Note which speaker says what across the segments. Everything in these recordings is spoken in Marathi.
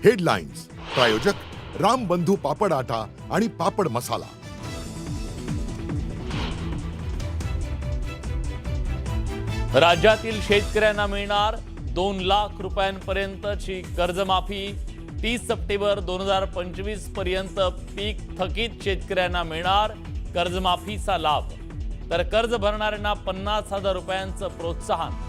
Speaker 1: हेडलाईन्स प्रायोजक राम बंधू पापड आटा आणि पापड मसाला।
Speaker 2: राज्यातील शेतकऱ्यांना मिळणार 2 लाख रुपयांपर्यंतची कर्जमाफी। 30 सप्टेंबर 2025 पर्यंत पीक थकीत शेतकऱ्यांना मिळणार कर्जमाफीचा लाभ, तर कर्ज भरणाऱ्यांना 50,000 रुपयांचं प्रोत्साहन।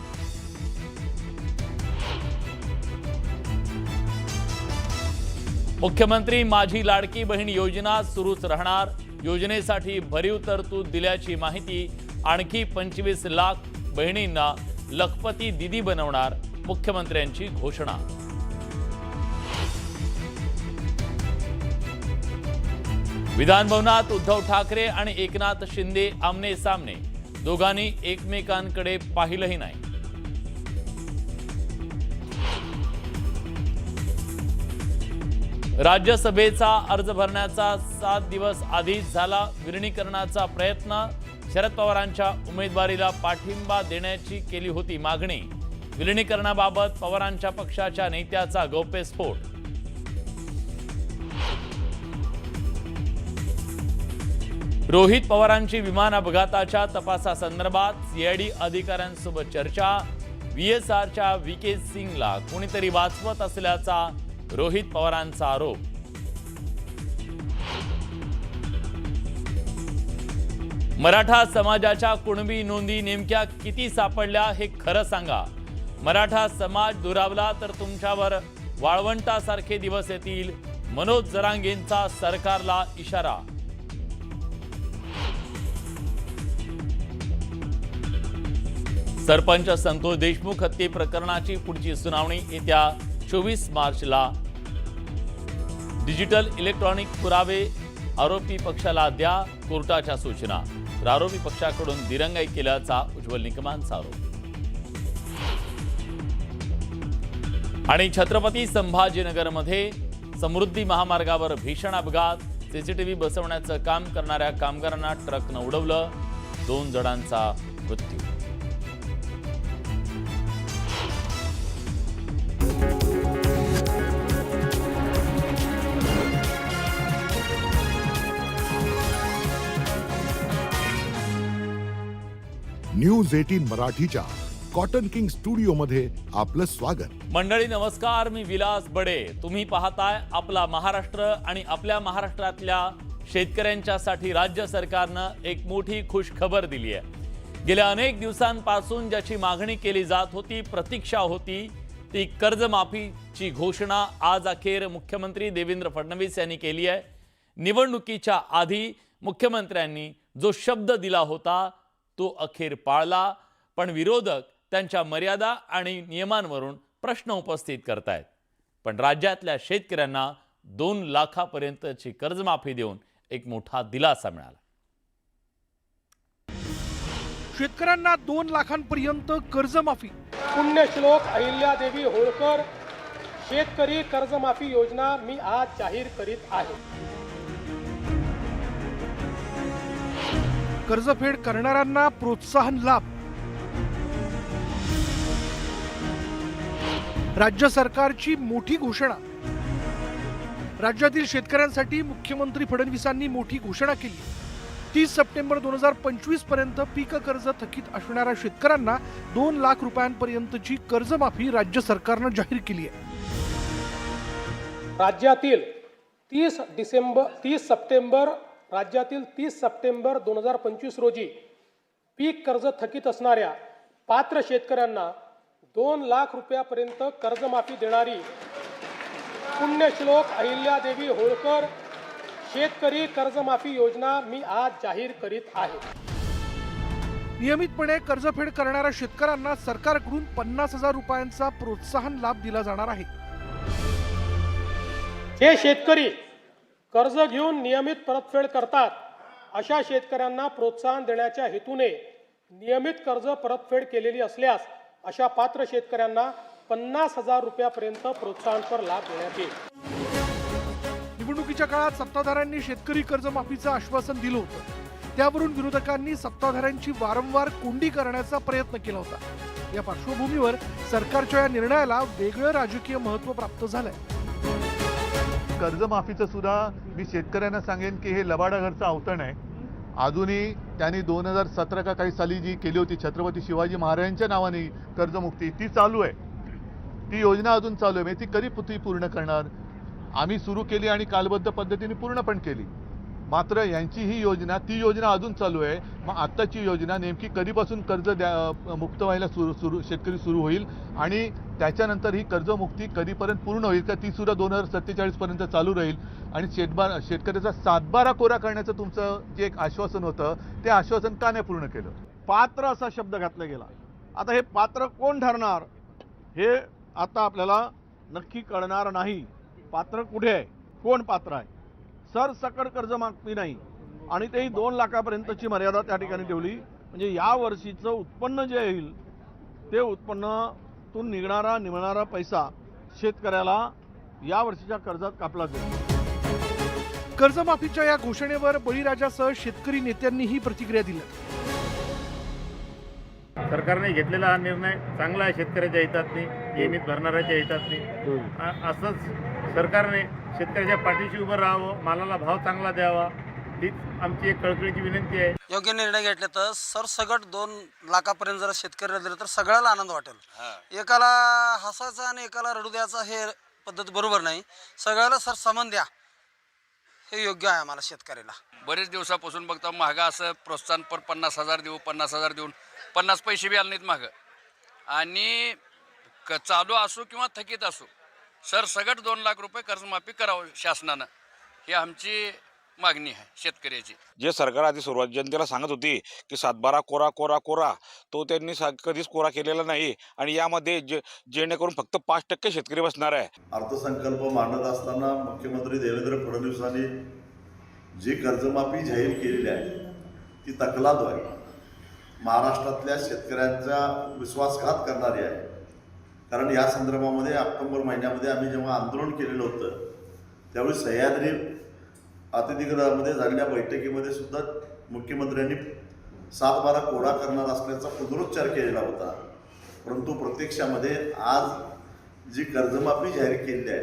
Speaker 2: मुख्यमंत्री माझी लाडकी बहीण योजना सुरूच राहणार। योजनेसाठी भरीव तरतूद दिल्याची माहिती। आणखी 25 लाख बहिणींना लखपती दीदी बनवणार, मुख्यमंत्र्यांची घोषणा। विधान भवनात उद्धव ठाकरे आणि एकनाथ शिंदे आमने सामने, दोघांनी एकमेकांकडे पाहिलंही नाही। राज्यसभेचा अर्ज भरण्याचा 7 दिवस आधीच झाला विलीनीकरणाचा प्रयत्न। शरद पवारांच्या उमेदवारीला पाठिंबा देण्याची केली होती मागणी। विलीनीकरणाबाबत पवारांच्या पक्षाच्या नेत्याचा गौप्यस्फोट। रोहित पवारांची विमान अपघाताच्या तपासासंदर्भात सीआयडी अधिकाऱ्यांसोबत चर्चा। व्हीएसआरच्या व्हीके सिंगला कोणीतरी वाचवत असल्याचा रोहित पवारांचा आरोप। मराठा समाजाच्या कुणबी नोंदी नेमक्या किती सापडल्या हे खरं सांगा। मराठा समाज दुरावला तर तुमच्यावर वाळवंटासारखे दिवस येतील, मनोज जरांगेंचा सरकारला इशारा। सरपंच संतोष देशमुख हत्ये प्रकरणाची पुढची सुनावणी येत्या 24 मार्चला। डिजिटल इलेक्ट्रॉनिक पुरावे आरोपी पक्षाला द्या, कोर्टाच्या सूचना। तर आरोपी पक्षाकडून दिरंगाई केल्याचा उज्ज्वल निकमांचा आरोप। आणि छत्रपती संभाजीनगरमध्ये समृद्धी महामार्गावर भीषण अपघात। सीसीटीव्ही बसवण्याचं काम करणाऱ्या कामगारांना ट्रकनं उडवलं, 2 जणांचा मृत्यू।
Speaker 1: न्यूज 18 मराठीच्या कॉटन किंग स्टुडिओ मध्ये आपलं स्वागत।
Speaker 2: मंडळी नमस्कार, मी विलास बडे। तुम्ही पाहताय आपला महाराष्ट्र आणि आपल्या महाराष्ट्रातल्या शेतकऱ्यांच्यासाठी राज्य सरकारनं एक मोठी खुश खबर दिली आहे। गेल्या अनेक दिवसांपासून ज्याची मागणी केली जात होती, प्रतीक्षा होती, ती कर्जमाफीची घोषणा आज अखेर मुख्यमंत्री देवेंद्र फडणवीस यांनी केली आहे। निवडणुकीच्या आधी मुख्यमंत्र्यांनी जो शब्द दिला होता तो अखेर पाळला, पण विरोधक त्यांच्या मर्यादा आणि नियमांवरून प्रश्न उपस्थित करतायत। पण राज्यातल्या शेतकऱ्यांना 2 लाखापर्यंतची कर्जमाफी देऊन एक मोठा दिलासा मिळाला।
Speaker 3: शेतकऱ्यांना 2 लाखांपर्यंत कर्जमाफी।
Speaker 4: पुण्यश्लोक अहिल्यादेवी होळकर शेतकरी कर्जमाफी योजना मी आज जाहीर करीत आहे।
Speaker 3: कर्जफेड करणाऱ्यांना प्रोत्साहन लाभ। राज्य सरकारची मोठी घोषणा। राज्यातील शेतकऱ्यांसाठी मुख्यमंत्री फडणवीसांनी मोठी घोषणा केली। 30 सप्टेंबर 2025 पर्यंत पीक कर्ज थकीत असणाऱ्या शेतकऱ्यांना 2 लाख रुपयांपर्यंतची कर्जमाफी राज्य सरकारनं जाहीर केली आहे।
Speaker 4: राज्यातील 30 सप्टेंबर 2025 रोजी पीक कर्ज थकीत असणाऱ्या पात्र शेतकऱ्यांना 2 लाख रुपयापर्यंत कर्जमाफी देणारी पुण्यश्लोक अहिल्यादेवी होळकर शेतकरी कर्जमाफी योजना मी आज जाहीर करीत आहे।
Speaker 3: नियमितपणे कर्जफेड करणाऱ्या शेतकऱ्यांना सरकारकडून 50,000 रुपयांचा प्रोत्साहन लाभ दिला जाणार आहे।
Speaker 4: जे शेतकरी कर्ज घेऊन नियमित परतफेड करतात अशा शेतकऱ्यांना प्रोत्साहन देण्याच्या हेतूने नियमित कर्ज परतफेड केलेली असल्यास अशा पात्र शेतकऱ्यांना 50,000 रुपयापर्यंत प्रोत्साहनपर लाभ देण्यात येईल।
Speaker 3: निवडणुकीच्या काळात सत्ताधाऱ्यांनी शेतकरी कर्जमाफीचं आश्वासन दिलं होतं, त्यावरून विरोधकांनी सत्ताधाऱ्यांची वारंवार कोंडी करण्याचा प्रयत्न केला होता। या पार्श्वभूमीवर सरकारच्या या निर्णयाला वेगळं राजकीय महत्त्व प्राप्त झालंय।
Speaker 5: कर्जमाफीचं सुद्धा मी शेतकऱ्यांना सांगेन की हे लबाडाघरचं अवतरण आहे. अजूनही त्यांनी 2017 का काही साली जी केली होती छत्रपती शिवाजी महाराजांच्या नावाने कर्जमुक्ती ती चालू आहे. ती योजना अजून चालू आहे. ती कधी ती पूर्ण करणार? आम्ही सुरू केली आणि कालबद्ध पद्धतीने पूर्ण पण केली. मात्र यांची ही योजना ती योजना अजून चालू आहे. मग आत्ताची योजना नेमकी कधीपासून कर्ज मुक्त व्हायला शेतकरी सुरू होईल आणि त्याच्यानंतर ही कर्जमुक्ती कधीपर्यंत पूर्ण होईल का ती सुद्धा 2047 पर्यंत चालू राहील आणि शेतकऱ्याचा सातबारा कोरा करण्याचं तुमचं जे एक आश्वासन होतं ते आश्वासन का नाही पूर्ण केलं?
Speaker 6: पात्र असा शब्द घातला गेला. आता हे पात्र कोण ठरणार हे आता आपल्याला नक्की कळणार नाही. पात्र कुठे आहे, कोण पात्र आहे? सरसकट कर्जमाफी नाही आणि तेही 2 लाखापर्यंतची मर्यादा त्या ठिकाणी ठेवली. म्हणजे या वर्षीचं उत्पन्न जे येईल ते उत्पन्नातून निघणारा पैसा शेतकऱ्याला या वर्षीच्या कर्जात कापला जाईल.
Speaker 3: कर्जमाफीच्या या घोषणेवर बळीराजासह शेतकरी नेत्यांनीही प्रतिक्रिया दिल्या.
Speaker 7: सरकारने घेतलेला हा निर्णय चांगला आहे. शेतकऱ्याच्या हितातनी, नियमित भरणाऱ्याच्या हितातनी. असंच सरकारने शेतकऱ्याच्या पाठीशी उभं राहावं, मालाला भाव चांगला द्यावा, हीच आमची एक कळकळीची विनंती आहे.
Speaker 8: योग्य निर्णय घेतले तर सरसगट 2 लाखापर्यंत जर शेतकऱ्याला दिलं तर सगळ्याला आनंद वाटेल. एकाला हसायचा आणि एकाला रडू द्यायचा हे पद्धत बरोबर नाही. सगळ्याला सर समान द्या हे योग्य आहे आम्हाला शेतकऱ्याला.
Speaker 9: बरेच दिवसापासून बघता महागा असं प्रोत्साहन पर 50,000 देऊ, 50,000 देऊन 50 पैसे बी आले नाहीत मागं. आणि चालू असो किंवा थकीत असो सरसगट 2 लाख रुपये कर्जमाफी करावं शासनानं, ही आमची मागणी आहे शेतकऱ्याची.
Speaker 10: जे सरकार आधी सुरुवात जनतेला सांगत होती की 7/12 कोरा कोरा कोरा, तो त्यांनी कधीच कोरा केलेला नाही आणि यामध्ये जेणेकरून फक्त 5% शेतकरी बसणार आहे.
Speaker 11: अर्थसंकल्प मांडत असताना मुख्यमंत्री देवेंद्र फडणवीसांनी जी कर्जमाफी जाहीर केलेली आहे ती तकलाद आहे, महाराष्ट्रातल्या शेतकऱ्यांचा विश्वासघात करणारी आहे. कारण या संदर्भामध्ये ऑक्टोबर महिन्यामध्ये आम्ही जेव्हा आंदोलन केलेलं होतं त्यावेळी सह्याद्री अतिथीगृहामध्ये झालेल्या बैठकीमध्ये सुद्धा मुख्यमंत्र्यांनी 7/12 कोरा करणार असल्याचा पुनरुच्चार केलेला होता. परंतु प्रत्यक्षामध्ये आज जी कर्जमाफी जाहीर केलेली आहे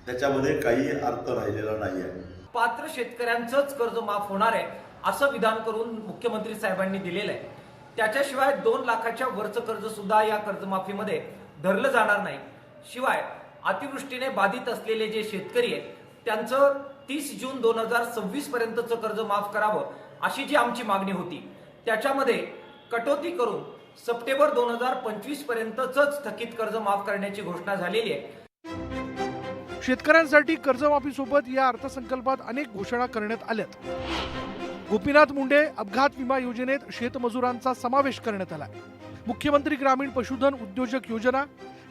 Speaker 11: त्याच्यामध्ये काही अर्थ राहिलेला नाही आहे.
Speaker 12: पात्र शेतकऱ्यांचंच कर्ज माफ होणार आहे असं विधान करून मुख्यमंत्री साहेबांनी दिलेलं आहे. त्याच्याशिवाय 2 लाखाच्या वरचं कर्ज सुद्धा या कर्जमाफीमध्ये धरलं जाणार नाही. शिवाय अतिवृष्टीने बाधित असलेले जे शेतकरी आहेत त्यांचं 30 जून 2026 पर्यंतचं कर्ज माफ करावं अशी जी आमची मागणी होती त्याच्यामध्ये कटौती करून सप्टेंबर 2025 पर्यंतच थकीत कर्ज माफ करण्याची घोषणा झालेली आहे.
Speaker 3: शेतकऱ्यांसाठी कर्जमाफीसोबत या अर्थसंकल्पात अनेक घोषणा करण्यात आल्यात. गोपीनाथ मुंडे अपघात विमा योजनेत शेतमजुरांचा समावेश करण्यात आला. मुख्यमंत्री ग्रामीण पशुधन उद्योजक योजना,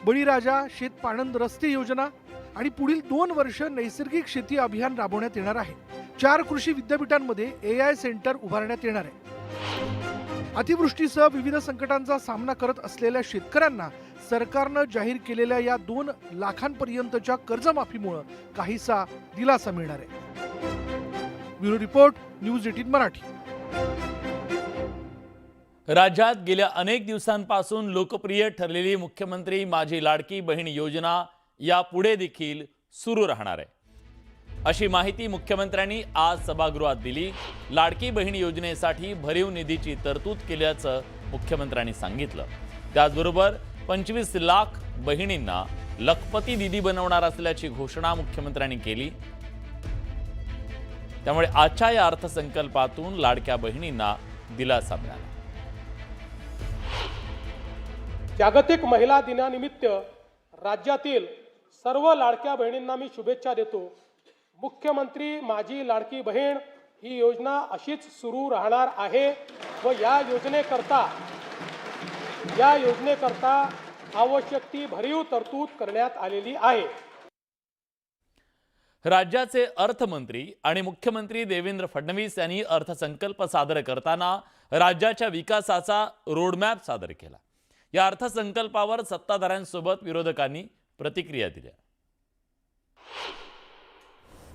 Speaker 3: बळीराजा शेतपाणंद रस्ते योजना आणि पुढील 2 वर्ष नैसर्गिक शेती अभियान राबवण्यात येणार आहे. 4 कृषी विद्यापीठांमध्ये AI सेंटर उभारण्यात येणार आहे. अतिवृष्टीसह विविध संकटांचा सामना करत असलेल्या शेतकऱ्यांना सरकारनं जाहीर केलेल्या या 2 लाखांपर्यंतच्या कर्जमाफीमुळे काहीसा दिलासा मिळणार आहे. Bureau report, news 18 Marathi.
Speaker 2: राज्यात गेल्या अनेक दिवसांपासून लोकप्रिय ठरलेली मुख्यमंत्री माझी लाडकी बहीण योजना यापुढे देखील सुरू राहणार आहे अशी माहिती मुख्यमंत्र्यांनी आज सभागृहात दिली. लाडकी बहीण योजनेसाठी भरीव निधीची तरतूद केल्याचं मुख्यमंत्र्यांनी सांगितलं. त्याचबरोबर 25 लाख बहिणींना लखपती दीदी बनवणार असल्याची घोषणा मुख्यमंत्र्यांनी केली. त्यामुळे आजच्या या अर्थसंकल्पातून लाडक्या बहिणींना दिलासा मिळाला.
Speaker 4: जागतिक महिला दिनानिमित्त राज्यातील सर्व लाडक्या बहिणींना मी शुभेच्छा देतो. मुख्यमंत्री माझी लाडकी बहीण ही योजना अशीच सुरू राहणार आहे व या योजनेकरता आवश्यक ती भरीव तरतूद करण्यात आलेली आहे.
Speaker 2: राज्याचे अर्थमंत्री आणि मुख्यमंत्री देवेंद्र फडणवीस यांनी अर्थसंकल्प सादर करताना राज्याच्या विकासाचा रोडमॅप सादर केला. या अर्थसंकल्पावर सत्ताधाऱ्यांसोबत विरोधकांनी प्रतिक्रिया दिल्या.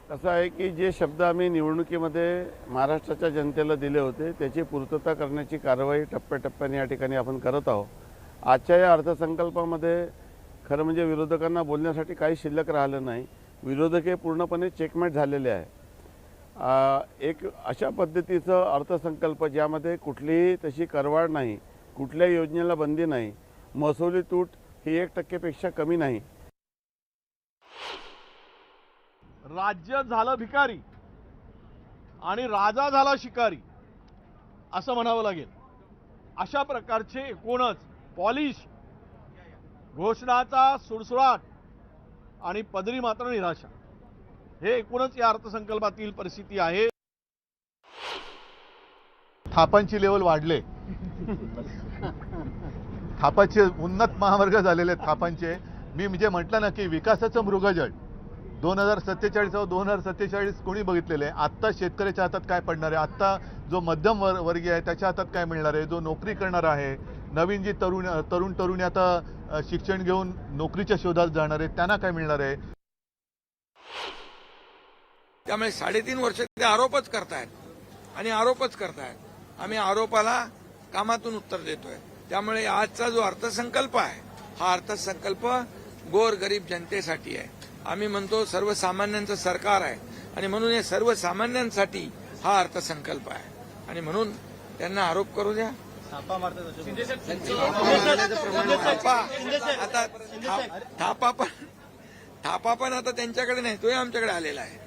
Speaker 6: असं आहे की जे शब्द आम्ही निवडणुकीमध्ये महाराष्ट्राच्या जनतेला दिले होते त्याची पूर्तता करण्याची कारवाई टप्प्याटप्प्याने या ठिकाणी आपण करत आहोत. आजच्या या अर्थसंकल्पामध्ये खरं म्हणजे विरोधकांना बोलण्यासाठी काही शिल्लक राहिलं नाही. विरोधक हे पूर्णपणे चेकमेट झालेले आहे. एक अशा पद्धतीचं अर्थसंकल्प ज्यामध्ये कुठलीही तशी करवाढ नाही, कुठल्या योजनेला बंदी नाही, महसुली तूट ही 1% कमी नाही. राज्य झालं भिकारी आणि राजा झाला शिकारी असं म्हणावं लागेल. अशा प्रकारचे एकूणच पॉलिश, घोषणाचा सुळसुळाट आणि पदरी मात्र निराशा, हे एकूणच या अर्थसंकल्पातील परिस्थिती आहे.
Speaker 5: थापांची लेवल वाढले. थापाचे उन्नत महामार्ग झालेले आहेत थापांचे. मी म्हणजे म्हटलं ना की विकासाचं मृगजळ 2047 व 2047 कोणी बघितलेलं आहे. आत्ता शेतकऱ्याच्या हातात काय पडणार आहे, आत्ता जो मध्यम वर्गीय आहे त्याच्या हातात काय मिळणार आहे, जो नोकरी करणार आहे, नवीन जी तरुणी आता शिक्षण घेऊन नोकरीच्या शोधात जाणार आहे त्यांना काय मिळणार आहे.
Speaker 13: त्यामुळे 3.5 वर्ष ते आरोपच करतायत आणि आरोपच करतायत. आम्ही आरोपाला कामातून उत्तर देतोय. त्यामुळे आजचा जो अर्थसंकल्प आहे हा अर्थसंकल्प गोरगरीब जनतेसाठी आहे. आम्ही म्हणतो सर्वसामान्यांचं सरकार आहे आणि म्हणून हे सर्वसामान्यांसाठी हा अर्थसंकल्प आहे आणि म्हणून त्यांना आरोप करू द्या. आता थापा पण आता त्यांच्याकडे नाही, तोही आमच्याकडे आलेला आहे.